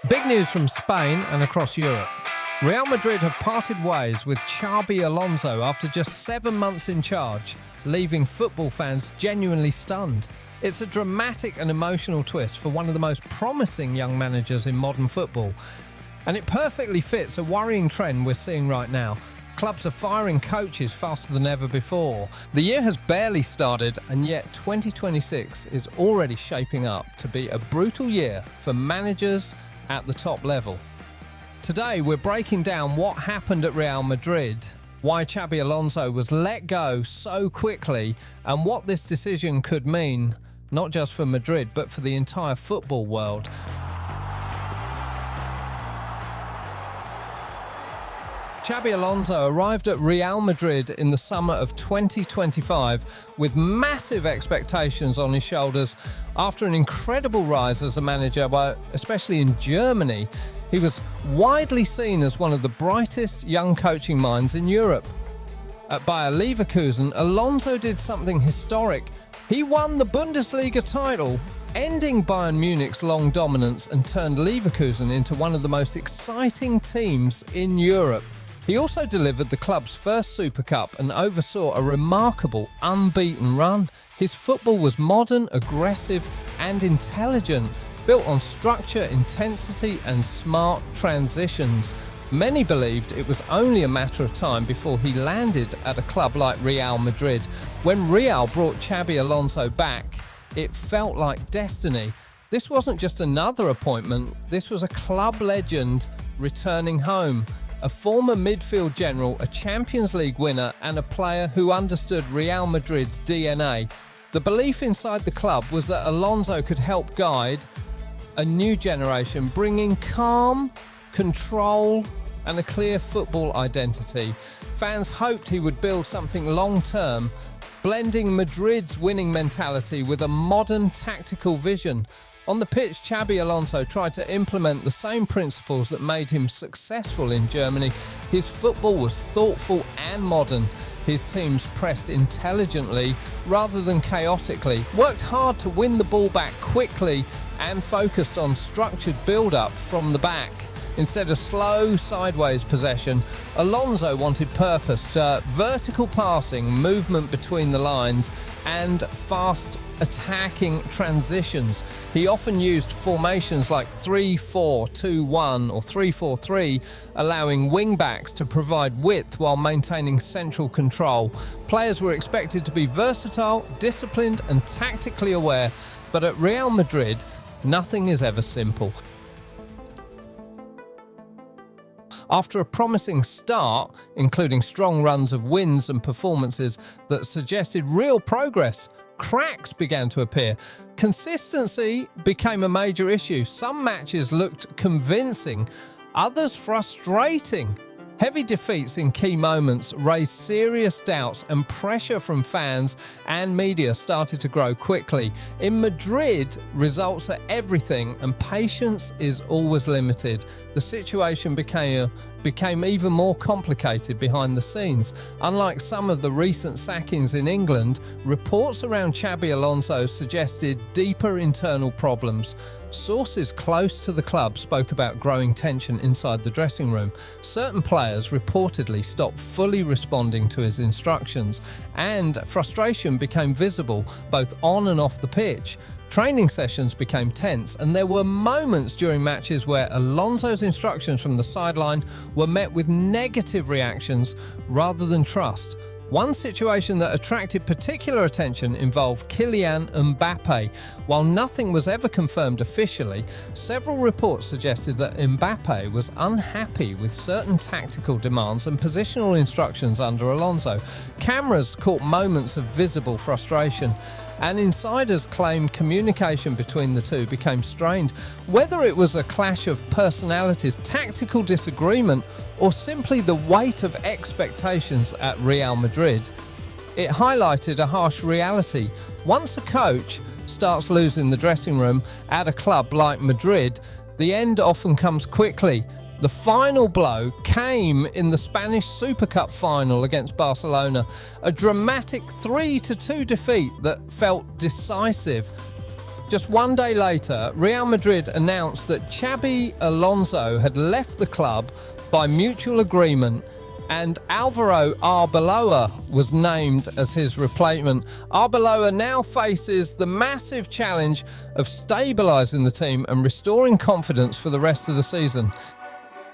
Big news from Spain and across Europe. Real Madrid have parted ways with Xabi Alonso after just 7 months in charge, leaving football fans genuinely stunned. It's a dramatic and emotional twist for one of the most promising young managers in modern football. And it perfectly fits a worrying trend we're seeing right now. Clubs are firing coaches faster than ever before. The year has barely started, and yet 2026 is already shaping up to be a brutal year for managers at the top level. Today we're breaking down what happened at Real Madrid, why Xabi Alonso was let go so quickly, and what this decision could mean, not just for Madrid, but for the entire football world. Xabi Alonso arrived at Real Madrid in the summer of 2025 with massive expectations on his shoulders after an incredible rise as a manager, especially in Germany. He was widely seen as one of the brightest young coaching minds in Europe. At Bayer Leverkusen, Alonso did something historic. He won the Bundesliga title, ending Bayern Munich's long dominance, and turned Leverkusen into one of the most exciting teams in Europe. He also delivered the club's first Super Cup and oversaw a remarkable unbeaten run. His football was modern, aggressive and intelligent, built on structure, intensity and smart transitions. Many believed it was only a matter of time before he landed at a club like Real Madrid. When Real brought Xabi Alonso back, it felt like destiny. This wasn't just another appointment, this was a club legend returning home. A former midfield general, a Champions League winner and a player who understood Real Madrid's DNA. The belief inside the club was that Alonso could help guide a new generation, bringing calm, control and a clear football identity. Fans hoped he would build something long-term, blending Madrid's winning mentality with a modern tactical vision. On the pitch, Xabi Alonso tried to implement the same principles that made him successful in Germany. His football was thoughtful and modern. His teams pressed intelligently rather than chaotically, worked hard to win the ball back quickly and focused on structured build-up from the back. Instead of slow, sideways possession, Alonso wanted purpose, vertical passing, movement between the lines, and fast attacking transitions. He often used formations like 3-4-2-1 or 3-4-3, allowing wing-backs to provide width while maintaining central control. Players were expected to be versatile, disciplined, and tactically aware, but at Real Madrid, nothing is ever simple. After a promising start, including strong runs of wins and performances that suggested real progress, cracks began to appear. Consistency became a major issue. Some matches looked convincing, others frustrating. Heavy defeats in key moments raised serious doubts, and pressure from fans and media started to grow quickly. In Madrid, results are everything and patience is always limited. The situation became even more complicated behind the scenes. Unlike some of the recent sackings in England, reports around Xabi Alonso suggested deeper internal problems. Sources close to the club spoke about growing tension inside the dressing room. Certain players reportedly stopped fully responding to his instructions, and frustration became visible both on and off the pitch. Training sessions became tense, and there were moments during matches where Alonso's instructions from the sideline were met with negative reactions rather than trust. One situation that attracted particular attention involved Kylian Mbappé. While nothing was ever confirmed officially, several reports suggested that Mbappé was unhappy with certain tactical demands and positional instructions under Alonso. Cameras caught moments of visible frustration, and insiders claimed communication between the two became strained. Whether it was a clash of personalities, tactical disagreement, or simply the weight of expectations at Real Madrid, it highlighted a harsh reality. Once a coach starts losing the dressing room at a club like Madrid, the end often comes quickly. The final blow came in the Spanish Super Cup final against Barcelona, a dramatic 3-2 defeat that felt decisive. Just one day later, Real Madrid announced that Xabi Alonso had left the club by mutual agreement, and Álvaro Arbeloa was named as his replacement. Arbeloa now faces the massive challenge of stabilising the team and restoring confidence for the rest of the season.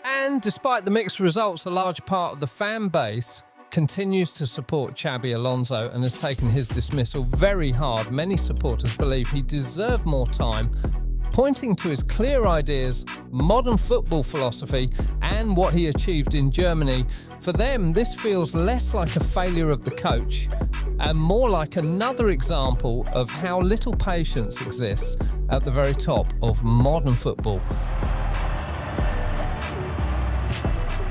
And despite the mixed results, a large part of the fan base continues to support Xabi Alonso and has taken his dismissal very hard. Many supporters believe he deserved more time, pointing to his clear ideas, modern football philosophy, and what he achieved in Germany. For them, this feels less like a failure of the coach and more like another example of how little patience exists at the very top of modern football.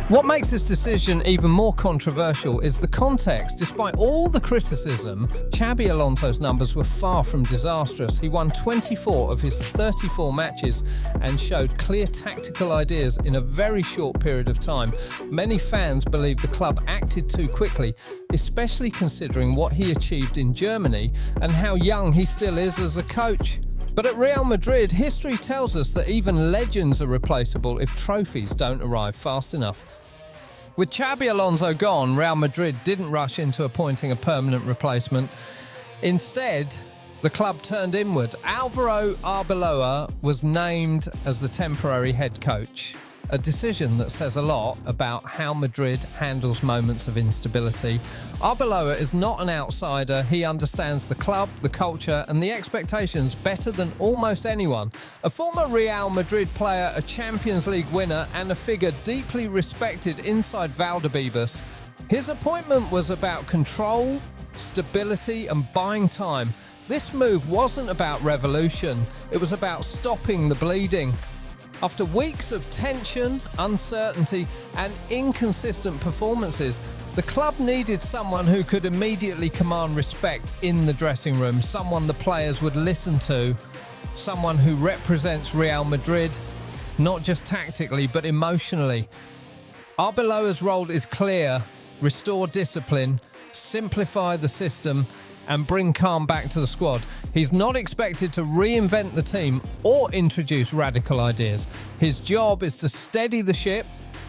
What makes this decision even more controversial is the context. Despite all the criticism, Xabi Alonso's numbers were far from disastrous. He won 24 of his 34 matches and showed clear tactical ideas in a very short period of time. Many fans believe the club acted too quickly, especially considering what he achieved in Germany and how young he still is as a coach. But at Real Madrid, history tells us that even legends are replaceable if trophies don't arrive fast enough. With Xabi Alonso gone, Real Madrid didn't rush into appointing a permanent replacement. Instead, the club turned inward. Álvaro Arbeloa was named as the temporary head coach, a decision that says a lot about how Madrid handles moments of instability. Arbeloa is not an outsider. He understands the club, the culture, and the expectations better than almost anyone. A former Real Madrid player, a Champions League winner, and a figure deeply respected inside Valdebebas, his appointment was about control, stability, and buying time. This move wasn't about revolution. It was about stopping the bleeding. After weeks of tension, uncertainty, and inconsistent performances, the club needed someone who could immediately command respect in the dressing room, someone the players would listen to, someone who represents Real Madrid, not just tactically, but emotionally. Arbeloa's role is clear: restore discipline, simplify the system, and bring calm back to the squad. He's not expected to reinvent the team or introduce radical ideas. His job is to steady the ship,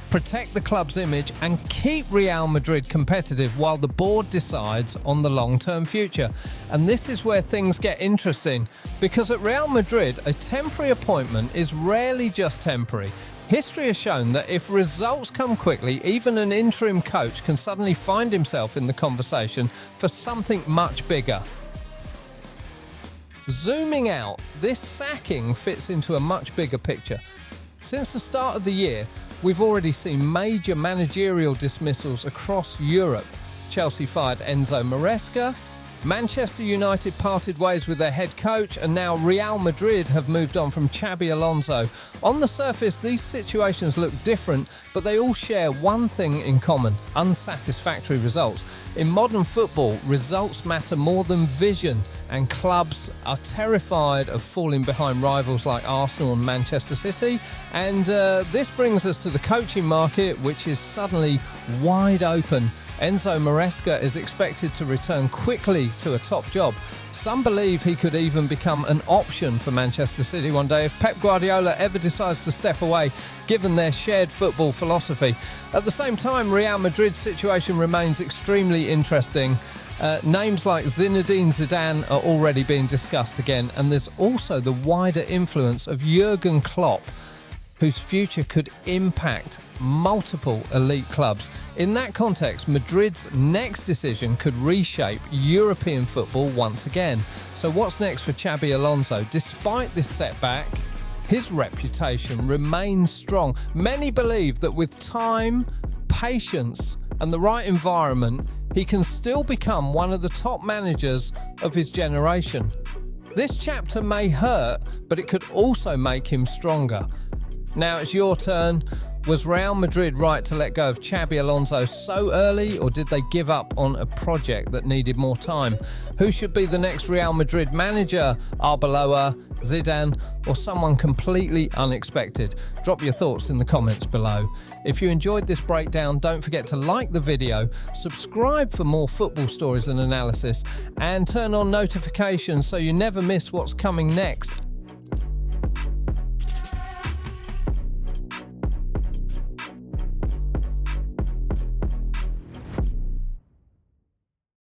protect the club's image, and keep Real Madrid competitive while the board decides on the long-term future. And this is where things get interesting, because at Real Madrid, a temporary appointment is rarely just temporary. History has shown that if results come quickly, even an interim coach can suddenly find himself in the conversation for something much bigger. Zooming out, this sacking fits into a much bigger picture. Since the start of the year, we've already seen major managerial dismissals across Europe. Chelsea fired Enzo Maresca, Manchester United parted ways with their head coach, and now Real Madrid have moved on from Xabi Alonso. On the surface, these situations look different, but they all share one thing in common: unsatisfactory results. In modern football, results matter more than vision, and clubs are terrified of falling behind rivals like Arsenal and Manchester City. And this brings us to the coaching market, which is suddenly wide open. Enzo Maresca is expected to return quickly to a top job. Some believe he could even become an option for Manchester City one day if Pep Guardiola ever decides to step away, given their shared football philosophy. At the same time, Real Madrid's situation remains extremely interesting. Names like Zinedine Zidane are already being discussed again, and there's also the wider influence of Jurgen Klopp, whose future could impact multiple elite clubs. In that context, Madrid's next decision could reshape European football once again. So what's next for Xabi Alonso? Despite this setback, his reputation remains strong. Many believe that with time, patience, and the right environment, he can still become one of the top managers of his generation. This chapter may hurt, but it could also make him stronger. Now it's your turn. Was Real Madrid right to let go of Xabi Alonso so early, or did they give up on a project that needed more time? Who should be the next Real Madrid manager? Arbeloa, Zidan, or someone completely unexpected? Drop your thoughts in the comments below. If you enjoyed this breakdown, don't forget to like the video, subscribe for more football stories and analysis, and turn on notifications so you never miss what's coming next.